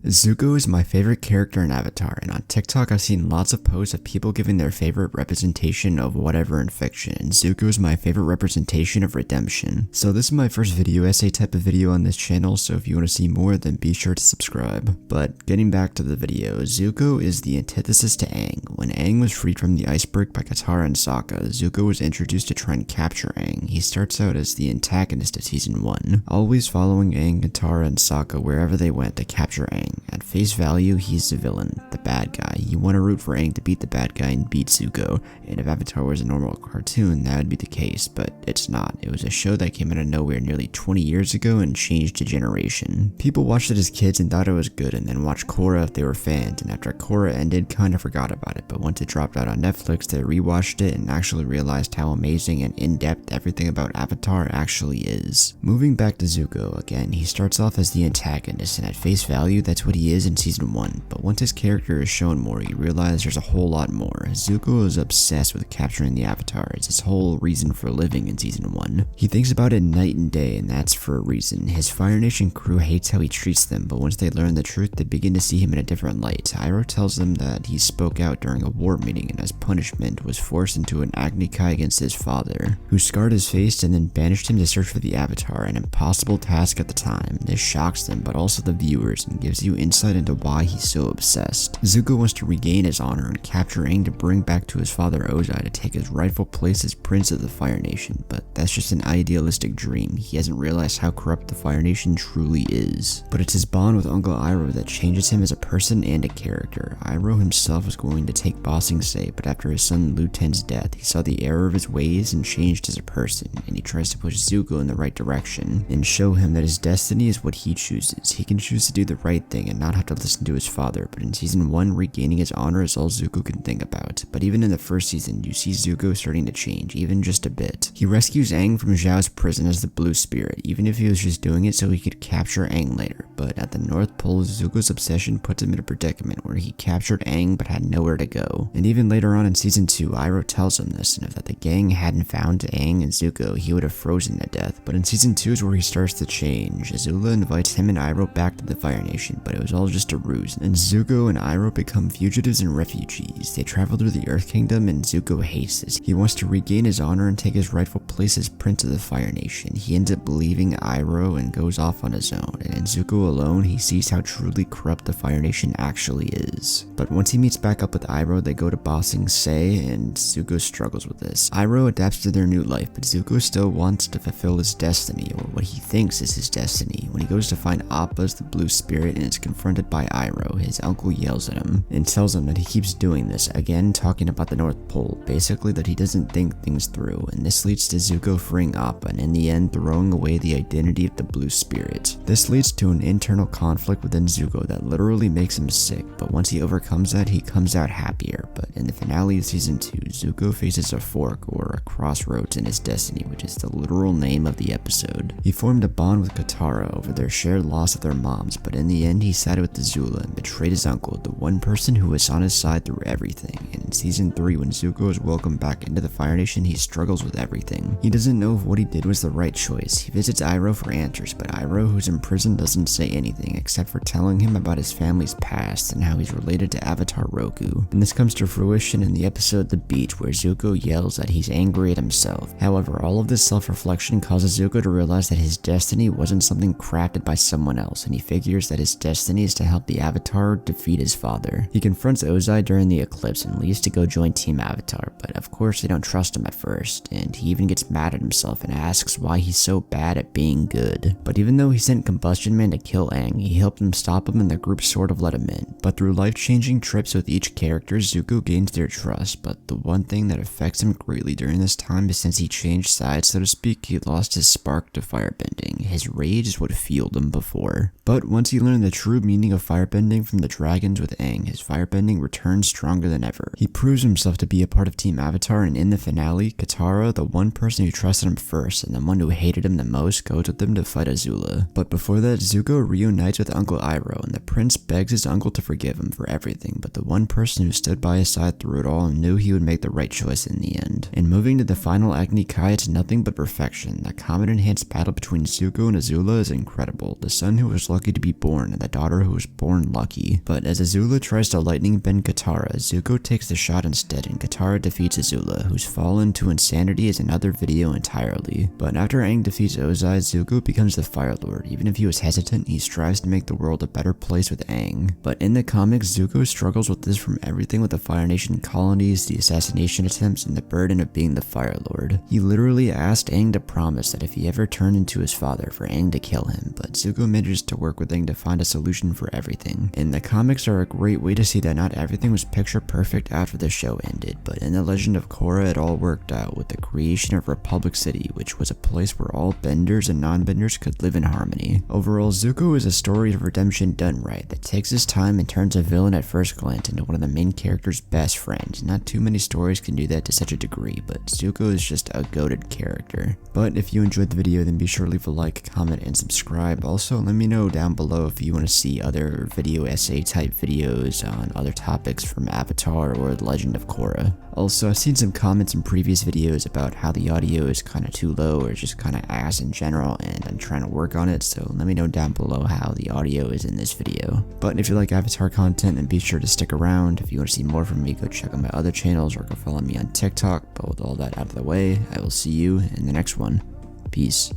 Zuko is my favorite character in Avatar, and on TikTok I've seen lots of posts of people giving their favorite representation of whatever in fiction, and Zuko is my favorite representation of redemption. So this is my first video essay type of video on this channel, so if you want to see more then be sure to subscribe. But getting back to the video, Zuko is the antithesis to Aang. When Aang was freed from the iceberg by Katara and Sokka, Zuko was introduced to try and capture Aang. He starts out as the antagonist of season 1, always following Aang, Katara, and Sokka wherever they went to capture Aang. At face value, he's the villain, the bad guy. You want to root for Aang to beat the bad guy and beat Zuko, and if Avatar was a normal cartoon, that would be the case, but it's not. It was a show that came out of nowhere nearly 20 years ago and changed a generation. People watched it as kids and thought it was good, and then watched Korra if they were fans, and after Korra ended, kinda forgot about it, but once it dropped out on Netflix, they rewatched it and actually realized how amazing and in-depth everything about Avatar actually is. Moving back to Zuko, again, he starts off as the antagonist, and at face value, that's what he is in season 1, but once his character is shown more, you realize there's a whole lot more. Zuko is obsessed with capturing the Avatar. It's his whole reason for living in season 1. He thinks about it night and day, and that's for a reason. His Fire Nation crew hates how he treats them, but once they learn the truth, they begin to see him in a different light. Iroh tells them that he spoke out during a war meeting and as punishment was forced into an Agni Kai against his father, who scarred his face and then banished him to search for the Avatar, an impossible task at the time. This shocks them, but also the viewers, and gives you insight into why he's so obsessed. Zuko wants to regain his honor and capture Aang to bring back to his father Ozai to take his rightful place as Prince of the Fire Nation, but that's just an idealistic dream. He hasn't realized how corrupt the Fire Nation truly is. But it's his bond with Uncle Iroh that changes him as a person and a character. Iroh himself was going to take Ba Sing Se, but after his son Lu Ten's death, he saw the error of his ways and changed as a person, and he tries to push Zuko in the right direction and show him that his destiny is what he chooses. He can choose to do the right thing and not have to listen to his father, but in season 1, regaining his honor is all Zuko can think about. But even in the first season, you see Zuko starting to change, even just a bit. He rescues Aang from Zhao's prison as the Blue Spirit, even if he was just doing it so he could capture Aang later. But at the North Pole, Zuko's obsession puts him in a predicament where he captured Aang but had nowhere to go. And even later on in season 2, Iroh tells him this, and if that the gang hadn't found Aang and Zuko, he would have frozen to death. But in season 2 is where he starts to change. Azula invites him and Iroh back to the Fire Nation, but it was all just a ruse, and Zuko and Iroh become fugitives and refugees. They travel through the Earth Kingdom, and Zuko hates this. He wants to regain his honor and take his rightful place as Prince of the Fire Nation. He ends up believing Iroh and goes off on his own, and in Zuko alone, he sees how truly corrupt the Fire Nation actually is. But once he meets back up with Iroh, they go to Ba Sing Se, and Zuko struggles with this. Iroh adapts to their new life, but Zuko still wants to fulfill his destiny, or what he thinks is his destiny. When he goes to find Appa as the Blue Spirit and is confronted by Iroh, his uncle yells at him and tells him that he keeps doing this, again talking about the North Pole, basically that he doesn't think things through, and this leads to Zuko freeing Appa and in the end throwing away the identity of the Blue Spirit. This leads to an internal conflict within Zuko that literally makes him sick, but once he overcomes that, he comes out happier. But in the finale of season 2, Zuko faces a fork or a crossroads in his destiny, which is the literal name of the episode. He formed a bond with Katara over their shared loss of their moms, but in the end he sided with Azula and betrayed his uncle, the one person who was on his side through everything. And in season 3, when Zuko is welcomed back into the Fire Nation, he struggles with everything. He doesn't know if what he did was the right choice. He visits Iroh for answers, but Iroh, who's in prison, doesn't say anything except for telling him about his family's past and how he's related to Avatar Roku. And this comes to fruition in the episode The Beach, where Zuko yells that he's angry at himself. However, all of this self-reflection causes Zuko to realize that his destiny wasn't something crafted by someone else, and he figures that his destiny is to help the Avatar defeat his father. He confronts Ozai during the eclipse and leaves to go join Team Avatar, but of course they don't trust him at first, and he even gets mad at himself and asks why he's so bad at being good. But even though he sent Combustion Man to kill Aang, he helped them stop him and the group sort of let him in. But through life-changing trips with each character, Zuko gains their trust, but the one thing that affects him greatly during this time is since he changed sides, so to speak, he lost his spark to firebending. His rage is what fueled him before. But once he learned the true meaning of firebending from the dragons with Aang, his firebending returns stronger than ever. He proves himself to be a part of Team Avatar, and in the finale, Katara, the one person who trusted him first and the one who hated him the most, goes with them to fight Azula. But before that, Zuko reunites with Uncle Iroh, and the prince begs his uncle to forgive him for everything, but the one person who stood by his side through it all knew he would make the right choice in the end. And moving to the final Agni Kai, it's nothing but perfection. The combat-enhanced battle between Zuko and Azula is incredible. The son who was lucky to be born, and the daughter who was born lucky. But as Azula tries to lightning bend Katara, Zuko takes the shot instead and Katara defeats Azula, who's fallen to insanity is another video entirely. But after Aang defeats Ozai, Zuko becomes the Fire Lord. Even if he was hesitant, he strives to make the world a better place with Aang. But in the comics, Zuko struggles with this from everything with the Fire Nation colonies, the assassination attempts, and the burden of being the Fire Lord. He literally asked Aang to promise that if he ever turned into his father, for Aang to kill him, but Zuko manages to work with Aang to find a solution for everything. And the comics are a great way to see that not everything was picture perfect after the show ended, but in the Legend of Korra it all worked out with the creation of Republic City, which was a place where all benders and non-benders could live in harmony. Overall, Zuko is a story of redemption done right that takes his time and turns a villain at first glance into one of the main character's best friends. Not too many stories can do that to such a degree, but Zuko is just a goated character. But if you enjoyed the video, then be sure to leave a like, comment, and subscribe. Also, let me know down below if you want to see other video essay type videos on other topics from Avatar or The Legend of Korra. Also, I've seen some comments in previous videos about how the audio is kind of too low or just kind of ass in general, and I'm trying to work on it, so let me know down below how the audio is in this video. But if you like Avatar content, then be sure to stick around. If you want to see more from me, go check out my other channels or go follow me on TikTok. But with all that out of the way, I will see you in the next one. Peace.